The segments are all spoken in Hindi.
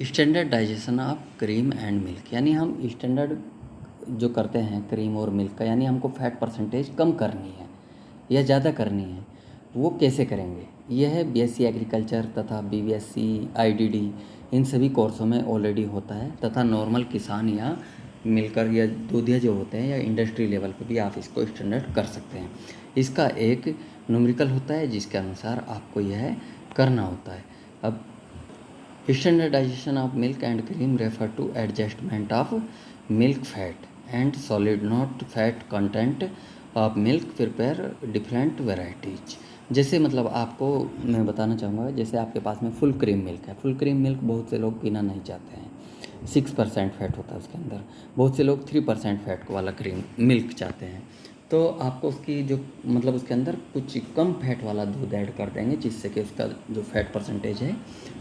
Standardisation of cream and milk, यानी हम स्टैंडर्ड जो करते हैं क्रीम और मिल्क का, यानी हमको फैट परसेंटेज कम करनी है या ज़्यादा करनी है, वो कैसे करेंगे। यह है बीएससी एग्रीकल्चर तथा बीवीएससी आईडीडी इन सभी कोर्सों में ऑलरेडी होता है, तथा नॉर्मल किसान या मिलकर या दूधिया जो होते हैं या इंडस्ट्री लेवल पे भी आप इसको स्टैंडर्ड कर सकते हैं। इसका एक न्यूमेरिकल होता है जिसके अनुसार आपको यह करना होता है। अब standardisation of milk and cream refer to adjustment of milk fat and solid not fat content of milk prepare different varieties. जैसे मतलब आपको मैं बताना चाहूँगा, जैसे आपके पास में फुल क्रीम मिल्क है। फुल क्रीम मिल्क बहुत से लोग पीना नहीं चाहते हैं, 6% फैट होता है उसके अंदर। बहुत से लोग 3% फैट वाला क्रीम मिल्क चाहते हैं, तो आपको उसकी जो मतलब उसके अंदर कुछ कम फैट वाला दूध ऐड कर देंगे, जिससे कि उसका जो फैट परसेंटेज है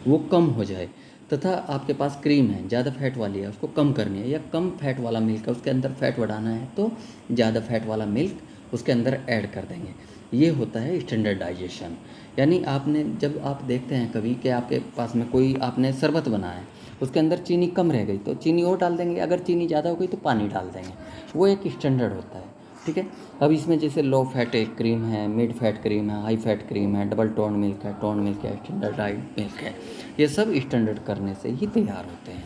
वो कम हो जाए। तथा आपके पास क्रीम है, ज़्यादा फैट वाली है, उसको कम करनी है, या कम फैट वाला मिल्क है, उसके अंदर फैट बढ़ाना है, तो ज़्यादा फैट वाला मिल्क उसके अंदर ऐड कर देंगे। ये होता है स्टैंडर्डाइजेशन। यानी आपने जब आप देखते हैं कभी कि आपके पास में कोई आपने शरबत बनाया है, उसके अंदर चीनी कम रह गई तो चीनी और डाल देंगे, अगर चीनी ज़्यादा हो गई तो पानी डाल देंगे। वो एक स्टैंडर्ड होता है, ठीक है। अब इसमें जैसे लो फैट एक क्रीम है, मिड फैट क्रीम है, हाई फैट क्रीम है, डबल टोन मिल्क है, टोन मिल्क है, स्टैंडर्डाइड मिल्क है, ये सब स्टैंडर्ड करने से ही तैयार होते हैं।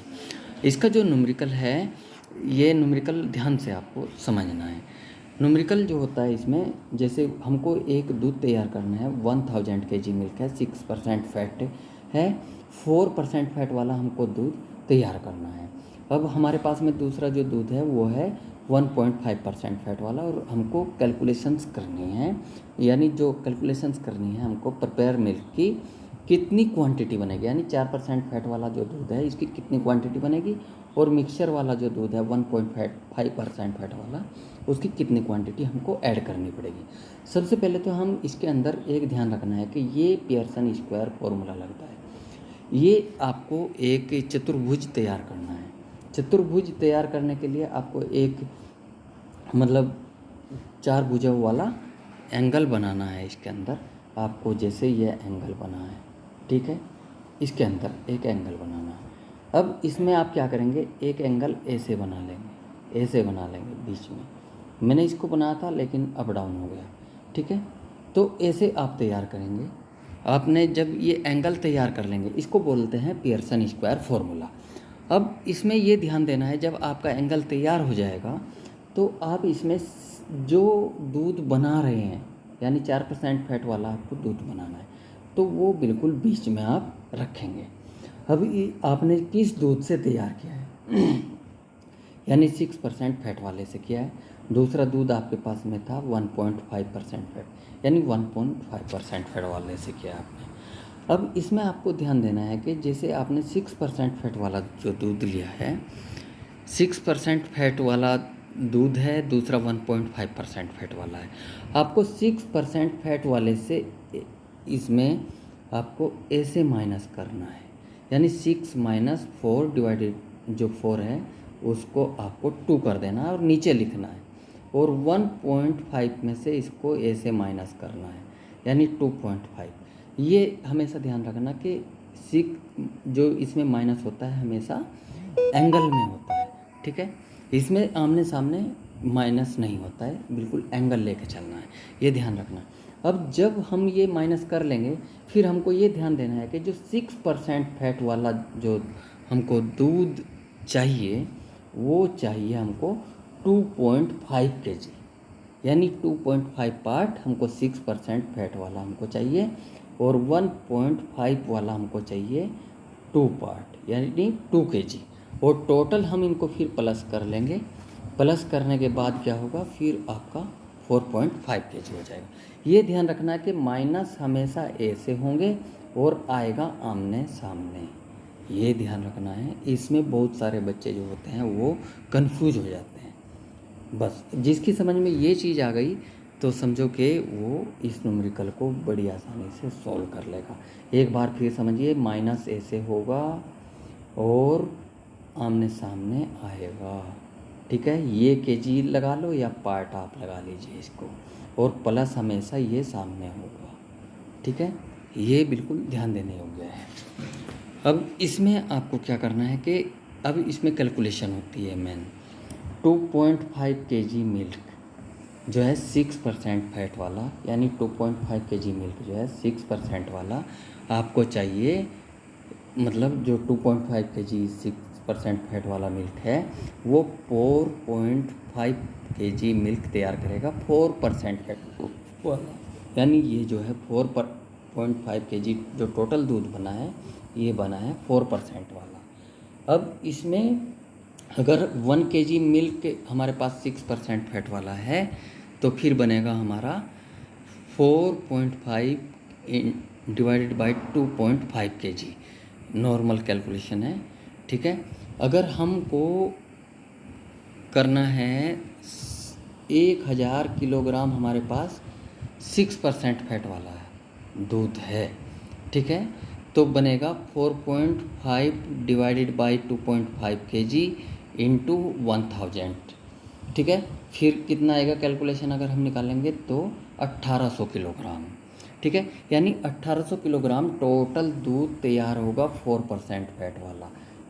इसका जो न्यूमेरिकल है, ये न्यूमेरिकल ध्यान से आपको समझना है। न्यूमेरिकल जो होता है इसमें, जैसे हमको एक दूध तैयार करना है, 1000 kg मिल्क है, 6% फैट है, 4% फैट वाला हमको दूध तैयार करना है। अब हमारे पास में दूसरा जो दूध है वो है 1.5% फैट वाला, और हमको कैलकुलेशंस करनी है, यानी जो कैलकुलेशंस करनी है हमको प्रिपेयर मिल्क की कितनी क्वांटिटी बनेगी, यानी 4% फैट वाला जो दूध है इसकी कितनी क्वांटिटी बनेगी, और मिक्सचर वाला जो दूध है 1.5% फैट वाला, उसकी कितनी क्वांटिटी हमको ऐड करनी पड़ेगी। सबसे पहले तो हम इसके अंदर एक ध्यान रखना है कि ये पियर्सन स्क्वायर फॉर्मूला लगता है। ये आपको एक चतुर्भुज तैयार करना है। चतुर्भुज तैयार करने के लिए आपको एक मतलब 4 भुजाओं वाला एंगल बनाना है। इसके अंदर आपको जैसे ये एंगल बना है, ठीक है, इसके अंदर एक एंगल बनाना है। अब इसमें आप क्या करेंगे, एक एंगल ऐसे बना लेंगे, ऐसे बना लेंगे बीच में। मैंने इसको बनाया था लेकिन अप डाउन हो गया, ठीक है। तो ऐसे आप तैयार करेंगे। आपने जब ये एंगल तैयार कर लेंगे, इसको बोलते हैं पियर्सन स्क्वायर फॉर्मूला। अब इसमें ये ध्यान देना है, जब आपका एंगल तैयार हो जाएगा तो आप इसमें जो दूध बना रहे हैं, यानी 4% फैट वाला आपको दूध बनाना है, तो वो बिल्कुल बीच में आप रखेंगे। अब आपने किस दूध से तैयार किया है यानी 6% फैट वाले से किया है। दूसरा दूध आपके पास में था 1.5% फैट, यानी 1.5% फैट वाले से किया आपने। अब इसमें आपको ध्यान देना है कि जैसे आपने 6% फैट वाला जो दूध लिया है, 6% फैट वाला दूध है, दूसरा 1.5% फैट वाला है, आपको 6% फैट वाले से इसमें आपको ऐसे माइनस करना है, यानी 6 - 4 डिवाइडेड जो 4 है उसको आपको 2 कर देना है और नीचे लिखना है, और 1.5 में से इसको ऐसे माइनस करना है, यानी 2.5। ये हमेशा ध्यान रखना कि 6 जो इसमें माइनस होता है हमेशा एंगल में होता है, ठीक है। इसमें आमने सामने माइनस नहीं होता है, बिल्कुल एंगल लेके चलना है, ये ध्यान रखना। अब जब हम ये माइनस कर लेंगे, फिर हमको ये ध्यान देना है कि जो 6% फैट वाला जो हमको दूध चाहिए, वो चाहिए हमको 2.5 kg, यानी 2.5 पार्ट हमको 6% फैट वाला हमको चाहिए, और 1.5 वाला हमको चाहिए 2 पार्ट, यानी 2 kg। और टोटल हम इनको फिर प्लस कर लेंगे। प्लस करने के बाद क्या होगा, फिर आपका 4.5 kg हो जाएगा। ये ध्यान रखना है कि माइनस हमेशा ऐसे होंगे और आएगा आमने सामने, ये ध्यान रखना है। इसमें बहुत सारे बच्चे जो होते हैं वो कंफ्यूज हो जाते हैं। बस जिसकी समझ में ये चीज़ आ गई तो समझो कि वो इस न्यूमेरिकल को बड़ी आसानी से सॉल्व कर लेगा। एक बार फिर समझिए, माइनस ऐसे होगा और आमने सामने आएगा, ठीक है। ये केजी लगा लो या पार्ट आप लगा लीजिए इसको, और प्लस हमेशा ये सामने होगा, ठीक है। ये बिल्कुल ध्यान देने योग्य है। अब इसमें आपको क्या करना है कि अब इसमें कैलकुलेशन होती है मेन। 2.5 kg मिल्क जो है 6% फैट वाला, यानी 2.5 kg मिल्क जो है 6% वाला आपको चाहिए। मतलब जो 2.5 kg 6% फैट वाला मिल्क है वो 4.5 kg मिल्क तैयार करेगा 4% फैट वाला। यानी ये जो है 4.5 kg जो टोटल दूध बना है ये बना है 4% वाला। अब इसमें अगर 1 kg मिल्क हमारे पास 6% फैट वाला है तो फिर बनेगा हमारा 4.5 divided by 2.5 kg। Normal calculation है, ठीक है। अगर हमको करना है 1000 किलोग्राम हमारे पास 6% फैट वाला है दूध है, ठीक है, तो बनेगा 4.5 डिवाइडेड बाई 2.5 kg इंटू 1000, ठीक है। फिर कितना आएगा कैलकुलेशन अगर हम निकालेंगे तो 1800 किलोग्राम, ठीक है। यानी 1800 किलोग्राम टोटल दूध तैयार होगा 4% फैट वाला।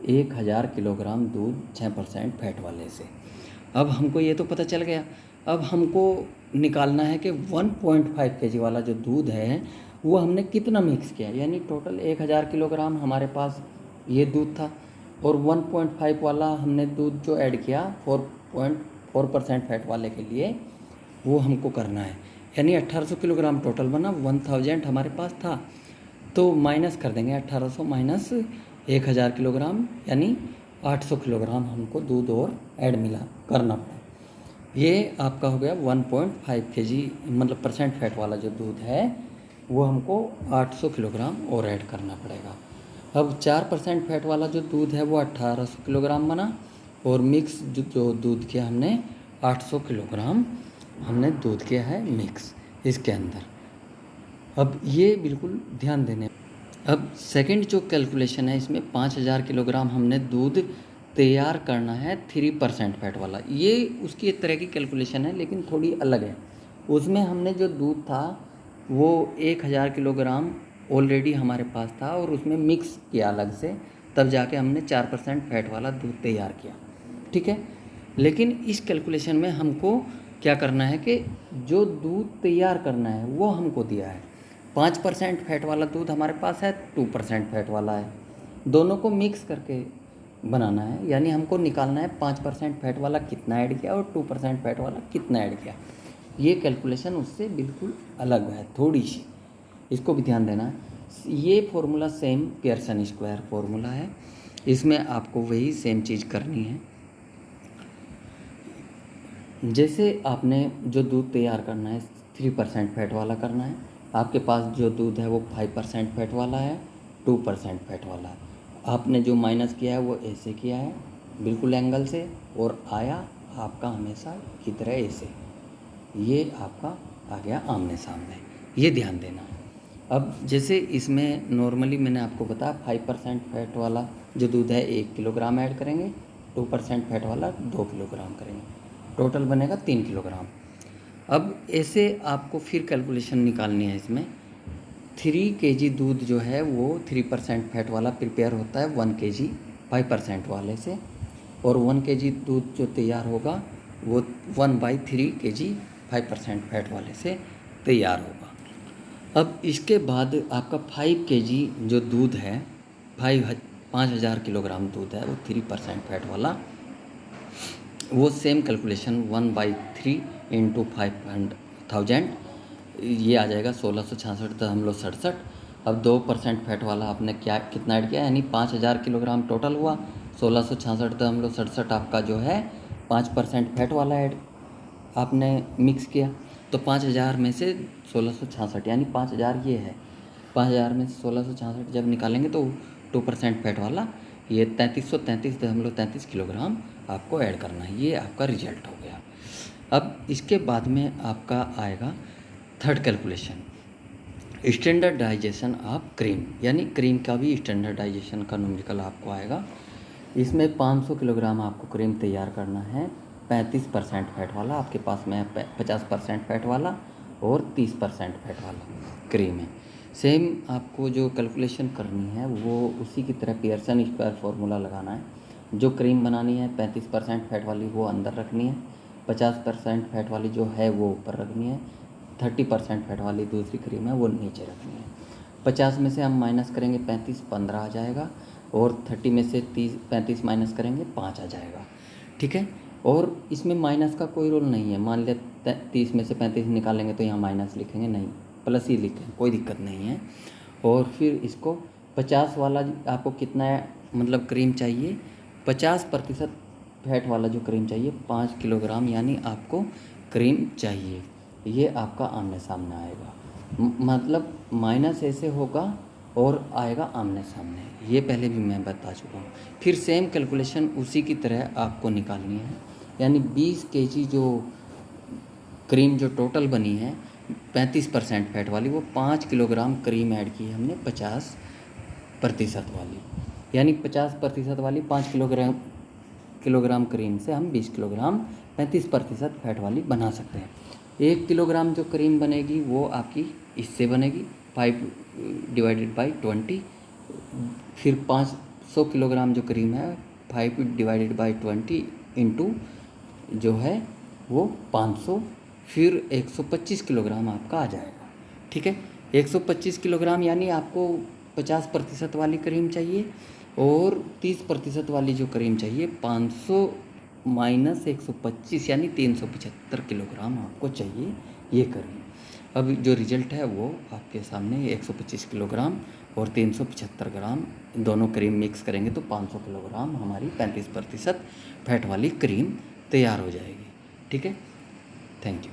1000 किलोग्राम दूध 6% फैट वाले से। अब हमको ये तो पता चल गया। अब हमको निकालना है कि 1.5 kg वाला जो दूध है वो हमने कितना मिक्स किया, यानी टोटल 1000 किलोग्राम हमारे पास ये दूध था और 1.5 वाला हमने दूध जो ऐड किया 4% फैट वाले के लिए वो हमको करना है। यानी 1800 किलोग्राम टोटल बना, 1000 हमारे पास था तो माइनस कर देंगे 1800 माइनस 1000 किलोग्राम, यानी 800 किलोग्राम हमको दूध और ऐड मिला करना पड़ा। ये आपका हो गया 1.5 kg मतलब परसेंट फैट वाला जो दूध है वो हमको 800 किलोग्राम और ऐड करना पड़ेगा। अब 4% फैट वाला जो दूध है वो 1800 किलोग्राम बना और मिक्स जो दूध किया हमने 800 किलोग्राम हमने दूध किया है मिक्स इसके अंदर। अब ये बिल्कुल ध्यान देने। अब सेकंड जो कैलकुलेशन है इसमें 5000 किलोग्राम हमने दूध तैयार करना है 3% फैट वाला। ये उसकी एक तरह की कैलकुलेशन है लेकिन थोड़ी अलग है। उसमें हमने जो दूध था वो 1000 किलोग्राम ऑलरेडी हमारे पास था और उसमें मिक्स किया अलग से, तब जाके हमने 4% फैट वाला दूध तैयार किया, ठीक है। लेकिन इस कैलकुलेशन में हमको क्या करना है कि जो दूध तैयार करना है वो हमको दिया है 5% फैट वाला दूध हमारे पास है, 2% फैट वाला है, दोनों को मिक्स करके बनाना है। यानी हमको निकालना है 5% फैट वाला कितना ऐड किया और 2% फैट वाला कितना ऐड किया। ये कैलकुलेशन उससे बिल्कुल अलग है थोड़ी सी, इसको भी ध्यान देना है। ये formula same Pearson square formula है, इसमें आपको वही सेम चीज़ करनी है। जैसे आपने जो दूध तैयार करना है 3% फैट वाला करना है, आपके पास जो दूध है वो 5% फैट वाला है, 2% फैट वाला है। आपने जो माइनस किया है वो ऐसे किया है बिल्कुल एंगल से और आया आपका हमेशा की तरह ऐसे, ये आपका आ गया आमने सामने, ये ध्यान देना। अब जैसे इसमें नॉर्मली मैंने आपको बताया 5% फैट वाला जो दूध है 1 किलोग्राम ऐड करेंगे, 2% फैट वाला 2 किलोग्राम करेंगे, टोटल बनेगा 3 किलोग्राम। अब ऐसे आपको फिर कैलकुलेशन निकालनी है। इसमें 3 kg दूध जो है वो 3% फैट वाला प्रिपेयर होता है 1 kg 5% वाले से, और 1 kg दूध जो तैयार होगा वो 1/3 kg 5% फैट वाले से तैयार होगा। अब इसके बाद आपका 5 kg जो दूध है 5000 किलोग्राम दूध है वो 3% फैट वाला, वो सेम कैलकुलेशन 1/3 इंटू 5000 ये आ जाएगा 1666.67। अब 2% फैट वाला आपने क्या कितना ऐड किया, यानी 5000 किलोग्राम टोटल हुआ, 1666.67 आपका जो है 5% फैट वाला ऐड आपने मिक्स किया, तो 5000 में से 1666 यानी 5000 ये है, 5000 में से 1666 जब निकालेंगे तो 2% फैट वाला ये 3333.33 किलोग्राम आपको ऐड करना है। ये आपका रिजल्ट हो गया। अब इसके बाद में आपका आएगा third calculation, standardisation of cream, यानी क्रीम का भी स्टैंडर्डाइजेशन का न्यूमेरिकल आपको आएगा। इसमें 500 किलोग्राम आपको क्रीम तैयार करना है 35% फैट वाला, आपके पास में 50% फैट वाला और 30% फैट वाला क्रीम है। सेम आपको जो कैलकुलेशन करनी है वो उसी की तरह पियर्सन स्क्वायर फार्मूला लगाना है। जो क्रीम बनानी है 35% फैट वाली वो अंदर रखनी है, 50% फैट वाली जो है वो ऊपर रखनी है, 30% फैट वाली दूसरी क्रीम है वो नीचे रखनी है। 50 में से हम माइनस करेंगे 35, 15 आ जाएगा, और 30 में से 35 माइनस करेंगे 5 आ जाएगा। ठीक है, और इसमें माइनस का कोई रोल नहीं है। मान लिया 30 में से 35 निकालेंगे तो यहाँ माइनस लिखेंगे, नहीं प्लस ही लिखें, कोई दिक्कत नहीं है। और फिर इसको 50 वाला आपको कितना मतलब क्रीम चाहिए, 50% फैट वाला जो क्रीम चाहिए 5 किलोग्राम यानी आपको क्रीम चाहिए। ये आपका आमने सामने आएगा, मतलब माइनस ऐसे होगा और आएगा आमने सामने, ये पहले भी मैं बता चुका हूँ। फिर सेम कैलकुलेशन उसी की तरह आपको निकालनी है, यानी 20 केजी जो क्रीम जो टोटल बनी है 35% फैट वाली, वो 5 किलोग्राम क्रीम ऐड की है हमने 50% वाली, यानी 50% वाली 5 किलोग्राम क्रीम से हम 20 किलोग्राम 35% फैट वाली बना सकते हैं। 1 किलोग्राम जो क्रीम बनेगी वो आपकी इससे बनेगी 5/20, फिर 500 किलोग्राम जो क्रीम है 5/20 इंटू जो है वो 500, फिर 125 किलोग्राम आपका आ जाएगा। ठीक है, 125 किलोग्राम यानी आपको 50% वाली क्रीम चाहिए, और 30% वाली जो क्रीम चाहिए 500 माइनस 125 यानी 375 किलोग्राम आपको चाहिए ये क्रीम। अब जो रिजल्ट है वो आपके सामने 125 किलोग्राम और 375 ग्राम दोनों क्रीम मिक्स करेंगे तो 500 किलोग्राम हमारी 35% फैट वाली क्रीम तैयार हो जाएगी। ठीक है, थैंक यू।